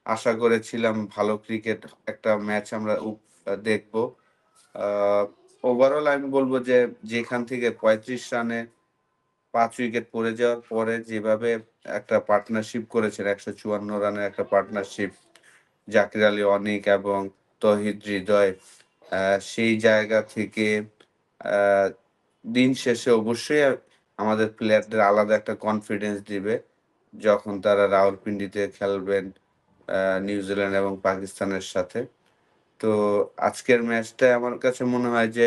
আশা করেছিলাম ভালো ক্রিকেট একটা ম্যাচ আমরা দেখবো। আ ওভারঅল আমি বলব যে যেখান থেকে ৩৫ রানে ৫ উইকেট পড়ে যাওয়ার পরে যেভাবে একটা পার্টনারশিপ করেছেন ১৫৪ রানের একটা পার্টনারশিপ জাকির আলী অনিক এবং তৌহিদ হৃদয়। আ সেই জায়গা থেকে আ দিন শেষে অবশ্যই আমাদের প্লেয়ারদের আলাদা একটা কনফিডেন্স দিবে। যখন তারা রাওয়ালপিন্ডিতে খেলবেন নিউজিল্যান্ড এবং পাকিস্তানের সাথে। তো আজকের ম্যাচটায় আমার কাছে মনে হয় যে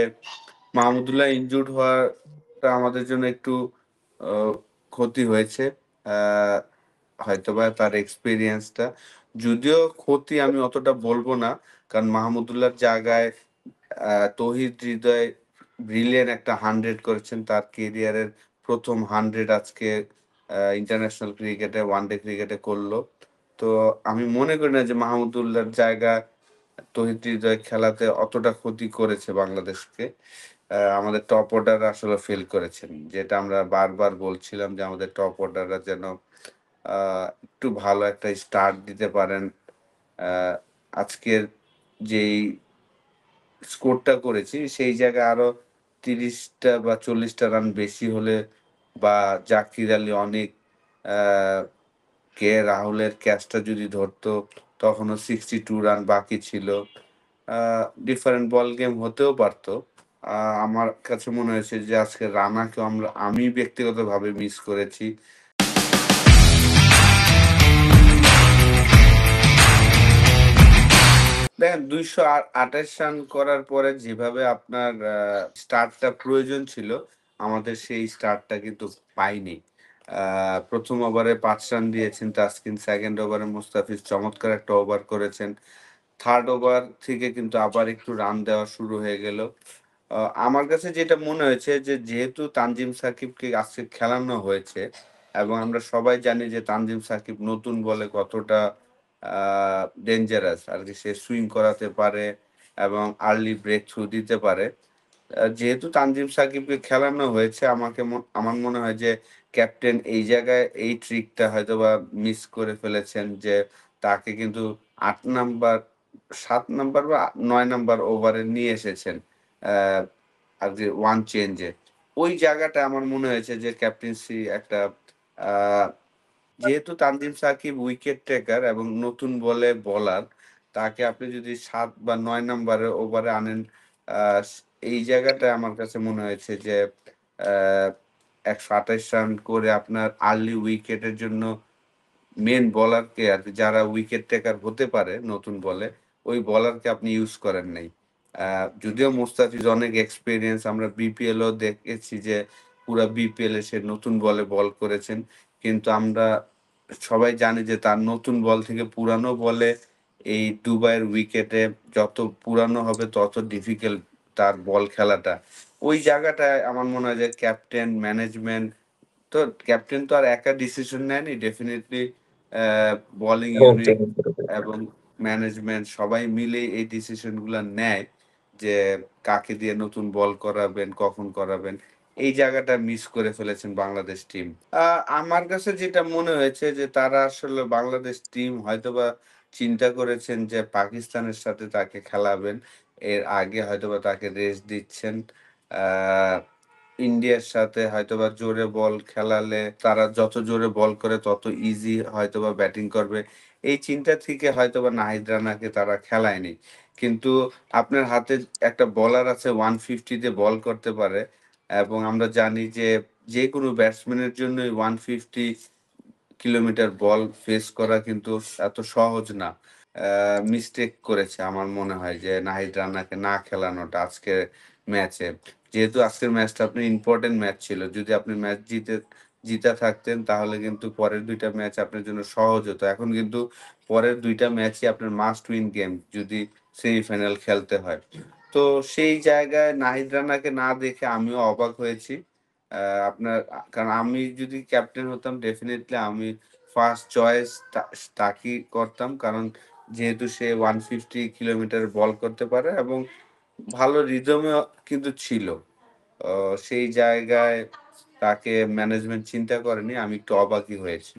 মাহমুদুল্লাহ ইনজুরড হওয়াটা আমাদের জন্য একটু আ ক্ষতি হয়েছে। আ হয়তোবা তার এক্সপেরিয়েন্সটা। যদিও ক্ষতি আমি অতটা বলব না। কারণ মাহমুদুল্লাহর জায়গায় আ তৌহিদ হৃদয় ব্রিলিয়ান্ট একটা 100 করেছেন। তার ক্যারিয়ারের ১ম 100 আজকে ইন্টারন্যাশনাল ক্রিকেটে, ওয়ানডে ক্রিকেটে করল। তো আমি মনে করি না যে মাহমুদুল্লাহর জায়গা তৌহিদ হৃদয় খেলাতে অতটা ক্ষতি করেছে বাংলাদেশকে। আমাদের টপ অর্ডার আসলে ফেল করেছেন। যেটা আমরা বারবার বলছিলাম যে আমাদের টপ অর্ডাররা যেন আ একটু ভালো একটা স্টার্ট দিতে পারেন। আ আজকের যেই স্কোরটা করেছি সেই জায়গায় আরো ৩০ টা বা ৪০ টা রান বেশি হলে বা জাকির আলী অনেক আ রাহুলের ক্যাচটা যদি ধরতো তখনও 62 রান বাকি ছিল। আ ডিফারেন্ট বল গেম হতেও পারত। আ আমার কাছে মনে হয়েছে যে আজকে রানাকেও আমি ব্যক্তিগতভাবে মিস করেছি। দেখেন ২২৮ রান করার পরে যেভাবে আপনার স্টার্টটা প্রয়োজন ছিল, আমাদের সেই স্টার্টটা কিন্তু পাইনি। আ ১ম ওভারে ৫ রান দিয়েছেন তাসকিন, 2nd ওভারে মুস্তাফিজ চমৎকার একটা ওভার করেছেন। 3rd ওভার থেকে কিন্তু আবার একটু রান দেওয়া শুরু হয়ে গেল। আ আমার কাছে যেটা মনে হয়েছে যে যেহেতু তানজিম সাকিবকে আজকে খেলানো হয়েছে এবং আমরা সবাই জানি যে তানজিম সাকিব নতুন বলে কতটা আ ডেঞ্জারাস আরকি সে সুইং করাতে পারে এবং আর্লি ব্রেক থ্রু দিতে পারে। যেহেতু তানজিম সাকিবকে খেলানো হয়েছে আমার মনে হয় যে ক্যাপ্টেন এই জায়গায় এই ট্রিকটা হয়তোবা মিস করে ফেলেছেন যে তাকে কিন্তু ৮ নাম্বার ৭ নাম্বার বা ৯ নাম্বার ওভারে নিয়ে এসেছেন। অ্যা আরকি ওয়ান চেঞ্জ এ। ওই জায়গাটা আমার মনে হয়েছে যে ক্যাপ্টেন্সি একটা আ যেহেতু তানজিম সাকিব উইকেট টেকার এবং নতুন বোলার, তাকে আপনি যদি ৭ বা ৯ নাম্বারের ওভারে আনেন, আ এই জায়গাটায় আমার কাছে মনে হয়েছে যে আ ১২৮ রান করে আপনার আর্লি উইকেটের জন্য মেইন বোলারকে আরকি যারা উইকেট টেকার হতে পারে নতুন বলে, ওই বোলারকে আপনি ইউজ করেন নাই। আ যদিও মুস্তাফিজ অনেক এক্সপেরিয়েন্স আমরা বিপিএল এও দেখেছি যে পুরা বিপিএল এ সে নতুন বলে বল করেছেন। কিন্তু আমরা সবাই জানি যে তার নতুন বল থেকে পুরানো বলে এই দুবাইয়ের উইকেটে যত পুরানো হবে তত ডিফিকাল্ট তার বল খেলাটা। ওই জায়গাটায় আমার মনে হয় যে ক্যাপ্টেন, ম্যানেজমেন্ট তো ক্যাপ্টেন তো আর একা ডিসিশন নেয়নি। ডেফিনিটলি বোলিং ইউনিট এবং ম্যানেজমেন্ট সবাই মিলেই এই ডিসিশন গুলা নেয় যে কাকে দিয়ে নতুন বল করাবেন, কখন করাবেন। এই জায়গাটা মিস করে ফেলেছেন বাংলাদেশ টিম। আ আমার কাছে যেটা মনে হয়েছে যে তারা আসলে বাংলাদেশ টিম হয়তোবা চিন্তা করেছেন যে পাকিস্তানের সাথে তাকে খেলাবেন। এর আগে হয়তোবা তাকে রেস্ট দিচ্ছেন। আ ইন্ডিয়ার সাথে হয়তোবা জোরে বল খেলালে তারা যত জোরে বল করে তত ইজি হয়তোবা ব্যাটিং করবে। এই চিন্তা থেকে হয়তোবা নাহিদ রানাকে তারা খেলায়নি। কিন্তু আপনার হাতে একটা বোলার আছে 150 তে বল করতে পারে এবং আমরা জানি যে যেকোনো ব্যাটসম্যানের জন্যই 150 কিলোমিটার বল ফেস করা কিন্তু এত সহজ না। মিস্টেক করেছে আমার মনে হয় যে নাহিদ রানাকে না খেলানোটা আজকের ম্যাচে। যেহেতু আজকের ম্যাচটা আপনার ইম্পোর্টেন্ট ম্যাচ ছিল। যদি আপনি ম্যাচ জিতা থাকতেন তাহলে কিন্তু পরের ২ টা ম্যাচ আপনার জন্য সহজ হতো। এখন কিন্তু পরের ২ টা ম্যাচই আপনার মাস্ট উইন গেম যদি সেমিফাইনাল খেলতে হয়। তো সেই জায়গায় নাহিদ রানাকে না দেখে আমিও অবাক হয়েছি। আ আপনার কারণ আমি যদি ক্যাপ্টেন হতাম ডেফিনিটলি আমি ফার্স্ট চয়েস তাকেই করতাম। কারণ যেহেতু সে 150 কিলোমিটার বল করতে পারে এবং ভালো রিদমেও কিন্তু ছিল। সেই জায়গায় তাকে ম্যানেজমেন্ট চিন্তা করেনি। আমি একটু অবাকই হয়েছি।